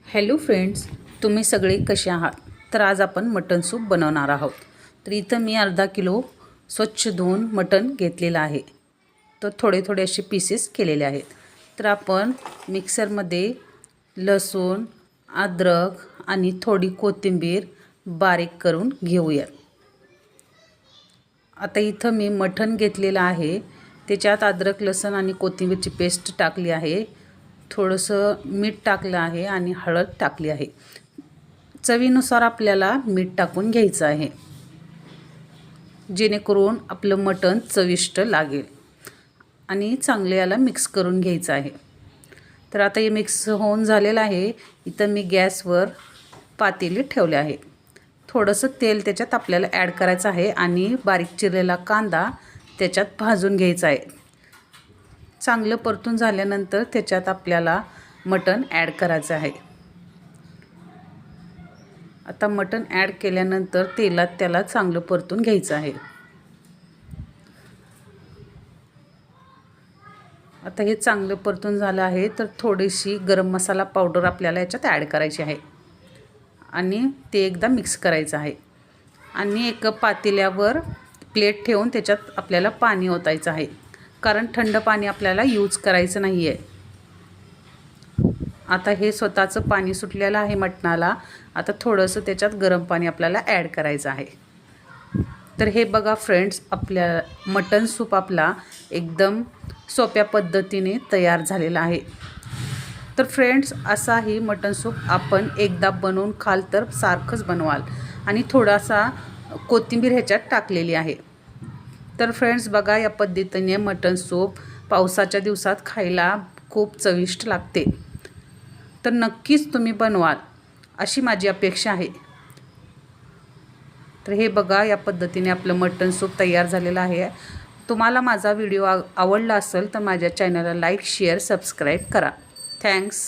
Hello friends, तुम्ही सगळे कसे आहात? तर आज आपण मटण सूप बनवणार आहोत. तर इथं मी अर्धा किलो स्वच्छ धुवून मटण घेतलेलं आहे. तर थोडे थोडे असे पीसेस केलेले आहेत. तर आपण मिक्सरमध्ये लसूण, अद्रक आणि थोडी कोथिंबीर बारीक करून घेऊयात. आता इथं मी मटण घेतलेलं आहे. त्याच्यात अद्रक, लसूण आणि कोथिंबीरची पेस्ट टाकली आहे. थोडंसं मीठ टाकलं आहे आणि हळद टाकली आहे. चवीनुसार आपल्याला मीठ टाकून घ्यायचं आहे, जेणेकरून आपलं मटण चविष्ट लागेल. आणि चांगले याला मिक्स करून घ्यायचं आहे. तर आता हे मिक्स होऊन झालेलं आहे. इथं मी गॅसवर पातेली ठेवले आहे. थोडंसं तेल त्याच्यात आपल्याला ॲड करायचं आहे आणि बारीक चिरलेला कांदा त्याच्यात भाजून घ्यायचा आहे. चांगलं परतून झाल्यानंतर त्याच्यात आपल्याला मटण ॲड करायचं आहे. आता मटण ॲड केल्यानंतर तेलात त्याला चांगलं परतून घ्यायचं आहे. आता हे चांगलं परतून झालं आहे. तर थोडीशी गरम मसाला पावडर आपल्याला याच्यात ॲड करायची आहे आणि ते एकदा मिक्स करायचं आहे. आणि एक पातेल्यावर प्लेट ठेवून त्याच्यात आपल्याला पाणी ओतायचं आहे, कारण थंड पाणी आपल्याला यूज करायचं नाही आहे. आता हे स्वतःचं पाणी सुटलेलं आहे मटणाला. आता थोडंसं त्याच्यात गरम पाणी आपल्याला ॲड करायचं आहे. तर हे बघा फ्रेंड्स, आपल्या मटण सूप आपला एकदम सोप्या पद्धतीने तयार झालेला आहे. तर फ्रेंड्स, असाही मटण सूप आपण एकदा बनवून खाल तर सारखंच बनवाल. आणि थोडासा कोथिंबीर ह्याच्यात टाकलेली आहे. तर फ्रेंड्स बघा, या पद्धतीने मटण सूप पावसाच्या दिवसात खायला खूप चविष्ट लागते. तर नक्कीच तुम्ही बनवाल अशी माझी अपेक्षा आहे. तर हे बघा, या पद्धतीने आपलं मटण सूप तयार झालेलं आहे. तुम्हाला माझा व्हिडिओ आवडला असेल तर माझ्या चॅनलला लाईक, शेअर, सबस्क्राईब करा. थँक्स.